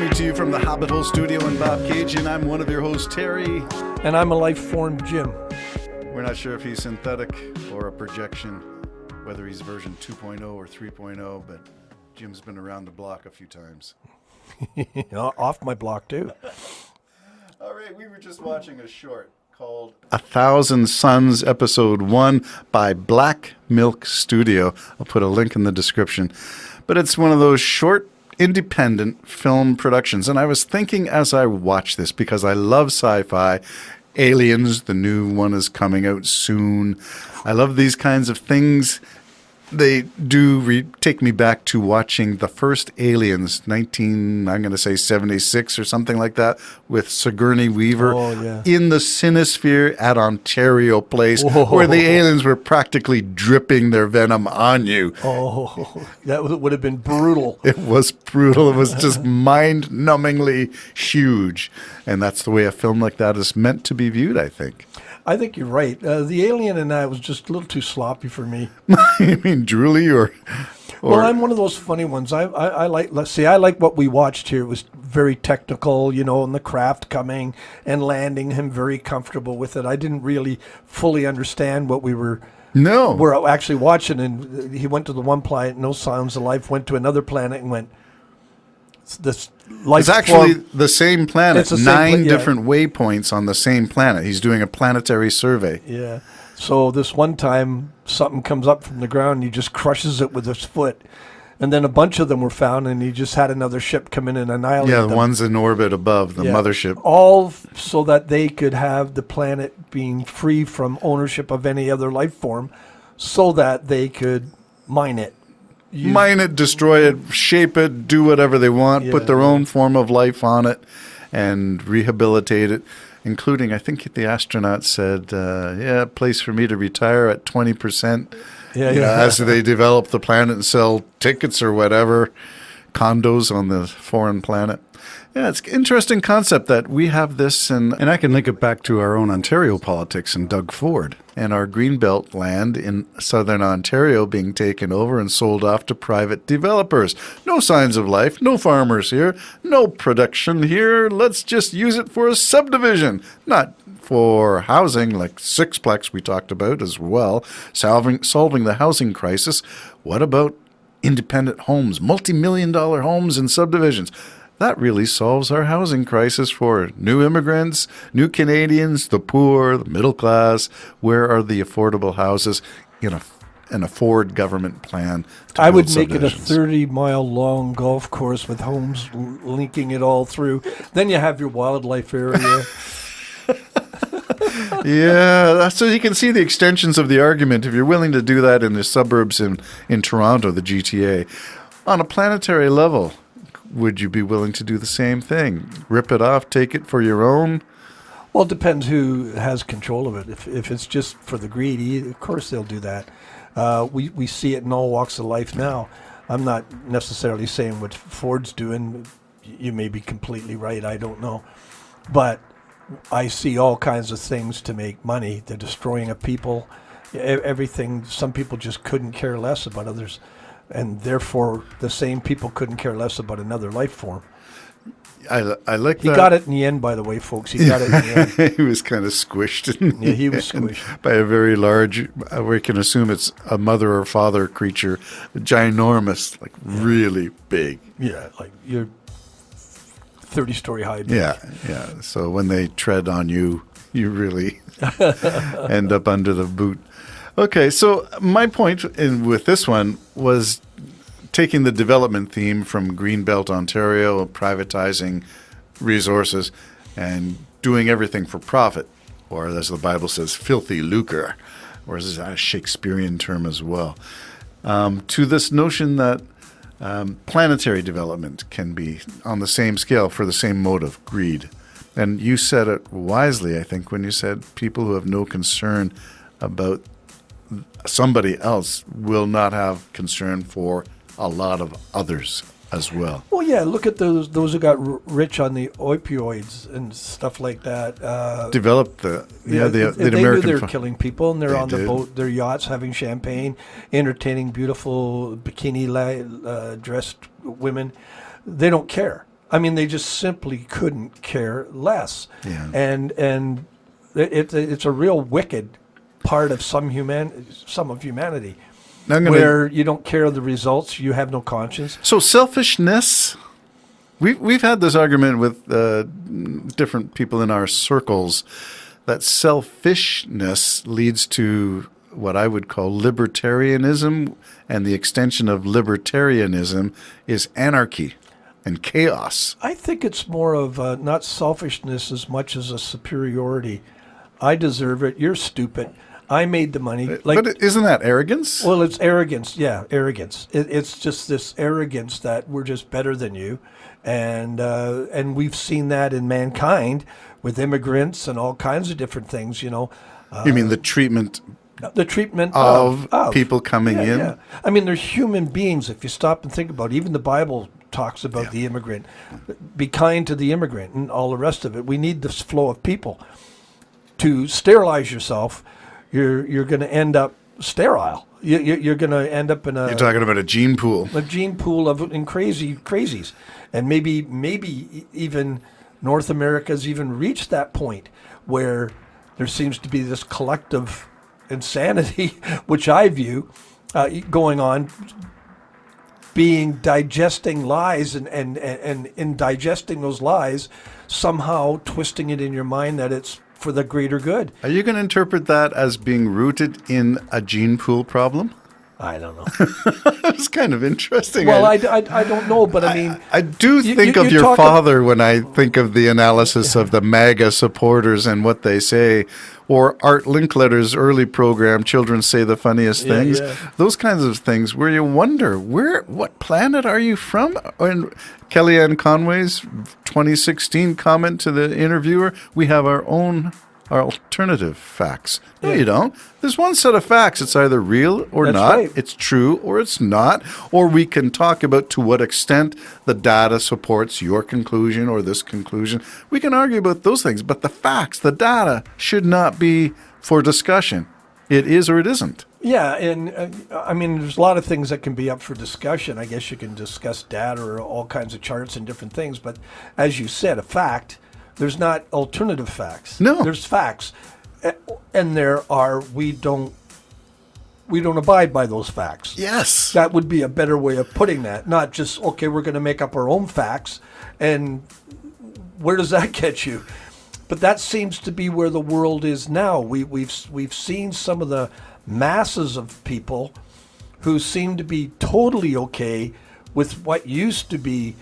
Coming to you from the Hobbit Hole Studio in Bobcaygeon, I'm one of your hosts, Terry. And I'm a life form Jim. We're not sure if he's synthetic or a projection, whether he's version 2.0 or 3.0, but Jim's been around the block a few times. Off my block, too. All right, we were just watching a short called 1,000 Suns, Episode 1 by Black Milk Studio. I'll put a link in the description. But it's one of those short, independent film productions. And I was thinking as I watched this, because I love sci-fi, Aliens, the new one is coming out soon. I love these kinds of things. They do take me back to watching the first Aliens, I'm going to say 76 or something like that, with Sigourney Weaver in the Cinesphere at Ontario Place, where the aliens were practically dripping their venom on you. Oh, that would have been brutal. It was brutal. It was just mind-numbingly huge. And that's the way a film like that is meant to be viewed, I think. I think you're right. The Alien and I was just a little too sloppy for me. You mean drooly or? Well, I'm one of those funny ones. I like. Let's see. I like what we watched here. It was very technical, and the craft coming and landing. Him very comfortable with it. I didn't really fully understand what we're actually watching. And he went to the one planet, no signs of life. Went to another planet and went. It's actually the same planet. It's nine different waypoints on the same planet. He's doing a planetary survey. Yeah. So this one time, something comes up from the ground, and he just crushes it with his foot. And then a bunch of them were found, and he just had another ship come in and annihilate them. Yeah, the ones in orbit above the mothership. All so that they could have the planet being free from ownership of any other life form, so that they could mine it. Mine it, destroy it, shape it, do whatever they want, put their own form of life on it, and rehabilitate it, including, I think the astronaut said, place for me to retire at 20%. As they develop the planet and sell tickets or whatever, condos on the foreign planet. Yeah, it's an interesting concept that we have this, and I can link it back to our own Ontario politics and Doug Ford and our Greenbelt land in southern Ontario being taken over and sold off to private developers. No signs of life, no farmers here, no production here. Let's just use it for a subdivision, not for housing like Sixplex we talked about as well, solving the housing crisis. What about independent homes, multi-million-dollar homes and subdivisions? That really solves our housing crisis for new immigrants, new Canadians, the poor, the middle class. Where are the affordable houses in an Ford government plan? I would make it a 30-mile long golf course with homes linking it all through. Then you have your wildlife area. Yeah, so you can see the extensions of the argument if you're willing to do that in the suburbs in Toronto, the GTA. On a planetary level, would you be willing to do the same thing? Rip it off, take it for your own? Well, it depends who has control of it. If it's just for the greedy, of course they'll do that. We see it in all walks of life now. I'm not necessarily saying what Ford's doing. You may be completely right. I don't know. But I see all kinds of things to make money. They're destroying a people, everything. Some people just couldn't care less about others. And therefore, the same people couldn't care less about another life form. I like that. He got it in the end, by the way, folks. He got it in the end. He was kind of squished. Yeah, he was squished. By a very large, we can assume it's a mother or father creature, ginormous, like really big. Yeah, like you're 30-story high. Yeah. So when they tread on you, you really end up under the boot. Okay, so my point with this one was taking the development theme from Greenbelt, Ontario, privatizing resources and doing everything for profit, or as the Bible says, filthy lucre, or is that a Shakespearean term as well, to this notion that planetary development can be on the same scale for the same motive, greed. And you said it wisely, I think, when you said people who have no concern about somebody else will not have concern for a lot of others as well. Well, yeah, look at those who got rich on the opioids and stuff like that. Developed the they American. Knew they're killing people, and they're on the boat, their yachts, having champagne, entertaining beautiful bikini dressed women. They don't care. I mean, they just simply couldn't care less. Yeah. And it's a real wicked part of some of humanity, Now I'm gonna- where you don't care the results, you have no conscience. So selfishness. We've had this argument with different people in our circles that selfishness leads to what I would call libertarianism, and the extension of libertarianism is anarchy and chaos. I think it's more of not selfishness as much as a superiority. I deserve it. You're stupid. I made the money. But isn't that arrogance? Well, it's arrogance. Yeah, arrogance. It's just this arrogance that we're just better than you, and we've seen that in mankind with immigrants and all kinds of different things. You know, You mean the treatment the treatment of people coming in? Yeah. I mean, they're human beings. If you stop and think about it, even the Bible talks about the immigrant. Be kind to the immigrant and all the rest of it. We need this flow of people. To sterilize yourself, you're going to end up sterile. You're going to end up in You're talking about a gene pool. a gene pool of crazies, and maybe even North America's even reached that point where there seems to be this collective insanity, which I view going on, digesting lies and in digesting those lies, somehow twisting it in your mind that it's for the greater good. Are you going to interpret that as being rooted in a gene pool problem? I don't know. It's kind of interesting. Well, I don't know, but I mean, I do think of your father when I think of the analysis of the MAGA supporters and what they say, or Art Linkletter's early program, Children Say the Funniest Things. Yeah. Those kinds of things where you wonder, what planet are you from? And Kellyanne Conway's 2016 comment to the interviewer, we have our alternative facts. No, you don't. There's one set of facts. It's either real or That's not. right. It's true or it's not. Or we can talk about to what extent the data supports your conclusion or this conclusion. We can argue about those things. But the facts, the data, should not be for discussion. It is or it isn't. yeah, and I mean, there's a lot of things that can be up for discussion. I guess you can discuss data or all kinds of charts and different things. But as you said, a fact. There's not alternative facts. No. There's facts. And we don't abide by those facts. Yes. That would be a better way of putting that. Not just, okay, we're going to make up our own facts. And where does that get you? But that seems to be where the world is now. We've seen some of the masses of people who seem to be totally okay with what used to be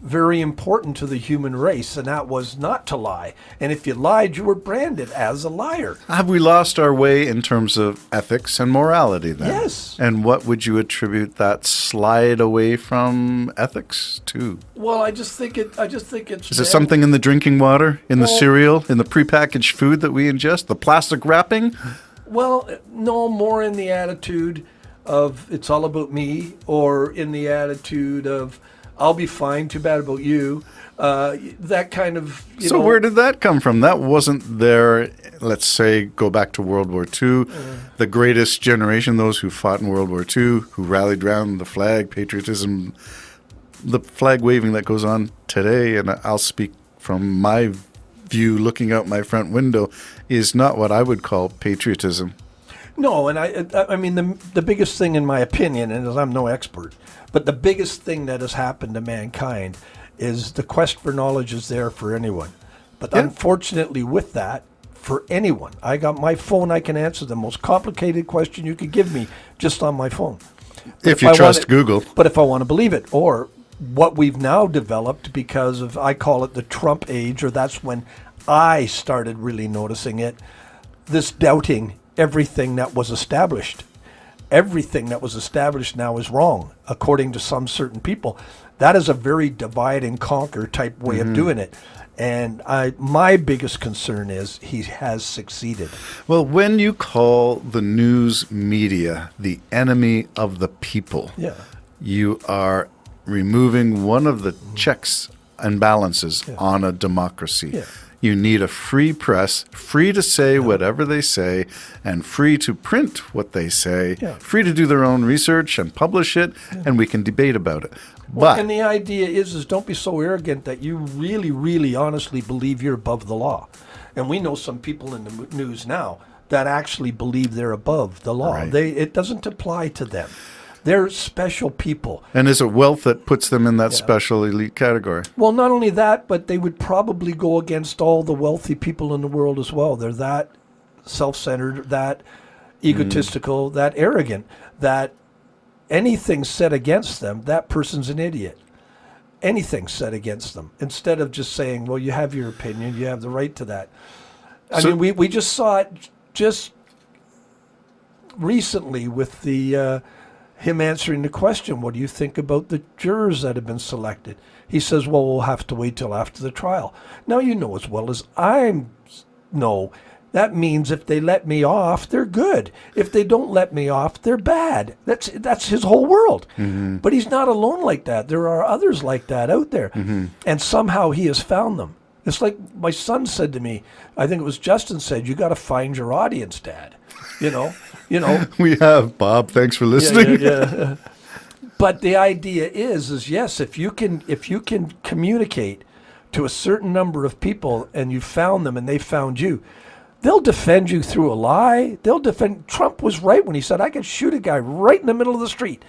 very important to the human race, and that was not to lie. And if you lied, you were branded as a liar. Have we lost our way in terms of ethics and morality then? Yes. And what would you attribute that slide away from ethics to? Well, I just think it's. Is it something in the drinking water, in the Well- cereal, in the prepackaged food that we ingest, the plastic wrapping? Well, no, more in the attitude of it's all about me, or in the attitude of I'll be fine, too bad about you. That kind of, So where did that come from? That wasn't there, let's say, go back to World War II, the greatest generation, those who fought in World War II, who rallied around the flag, patriotism, the flag waving that goes on today, and I'll speak from my view looking out my front window, is not what I would call patriotism. No, and I mean, the biggest thing, in my opinion, and I'm no expert, but the biggest thing that has happened to mankind is the quest for knowledge is there for anyone. But unfortunately, with that, for anyone, I got my phone, I can answer the most complicated question you could give me just on my phone. But If you trust Google. But if I want to believe it, or what we've now developed because of, I call it the Trump age, or that's when I started really noticing it, this doubting everything that was established. Everything that was established now is wrong, according to some certain people. That is a very divide and conquer type way of doing it. And my biggest concern is he has succeeded. Well, when you call the news media the enemy of the people, you are removing one of the checks and balances on a democracy. You need a free press, free to say whatever they say, and free to print what they say, free to do their own research and publish it, and we can debate about it. But and the idea is don't be so arrogant that you really, really honestly believe you're above the law. And we know some people in the news now that actually believe they're above the law. Right. It doesn't apply to them. They're special people. And is it wealth that puts them in that special elite category? Well, not only that, but they would probably go against all the wealthy people in the world as well. They're that self-centered, that egotistical, that arrogant, that anything said against them, that person's an idiot. Anything said against them. Instead of just saying, well, you have your opinion, you have the right to that. I mean, we just saw it just recently with the him answering the question, what do you think about the jurors that have been selected? He says, well, we'll have to wait till after the trial. Now, you know as well as I know, that means if they let me off, they're good. If they don't let me off, they're bad. That's his whole world. Mm-hmm. But he's not alone like that. There are others like that out there. Mm-hmm. And somehow he has found them. It's like my son said to me, I think it was Justin said, you got to find your audience, Dad. You know. We have, Bob. Thanks for listening. Yeah. But the idea is yes, if you can communicate to a certain number of people and you found them and they found you, they'll defend you through a lie. They'll defend. Trump was right when he said, I could shoot a guy right in the middle of the street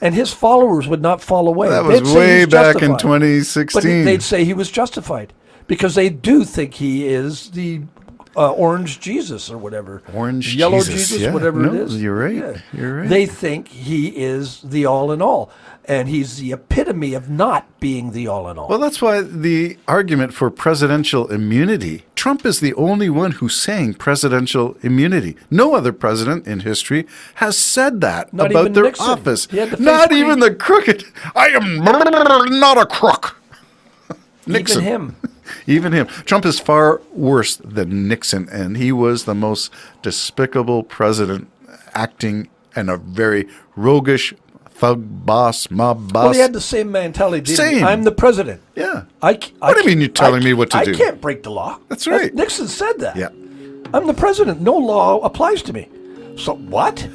and his followers would not fall away. That was way back in 2016. But they'd say he was justified because they do think he is the orange Jesus or whatever. Yellow Jesus, yeah. whatever it is. You're right. Yeah. You're right. They think he is the all in all. And he's the epitome of not being the all in all. Well, that's why the argument for presidential immunity, Trump is the only one who's saying presidential immunity. No other president in history has said that Not about even their Nixon. office. Not even the crooked. I am not a crook. Nixon. Even him. Trump is far worse than Nixon, and he was the most despicable president acting in a very roguish thug boss, mob boss. Well, he had the same mentality. Didn't he? Same. I'm the president. Yeah. What do you mean you're telling me what to do? I can't break the law. That's right. Nixon said that. Yeah. I'm the president. No law applies to me. So what?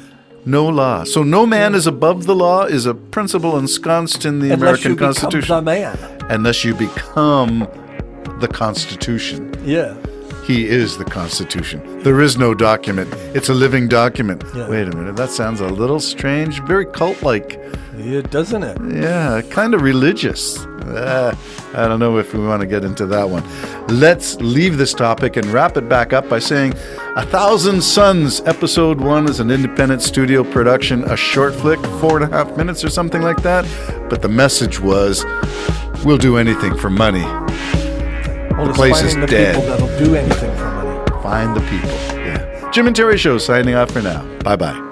No law. So no man is above the law is a principle ensconced in the American Constitution. Unless you become the man. Unless you become the Constitution. Yeah. He is the Constitution. There is no document. It's a living document. Yeah. Wait a minute. That sounds a little strange. Very cult-like. Yeah, doesn't it? Yeah, kind of religious. I don't know if we want to get into that one. Let's leave this topic and wrap it back up by saying 1,000 Suns Episode 1 is an independent studio production, a short flick, 4.5 minutes or something like that. But the message was, we'll do anything for money. Well, The place is dead. People that'll do anything for money. Find the people. Yeah. Jim and Terry Show signing off for now. Bye-bye.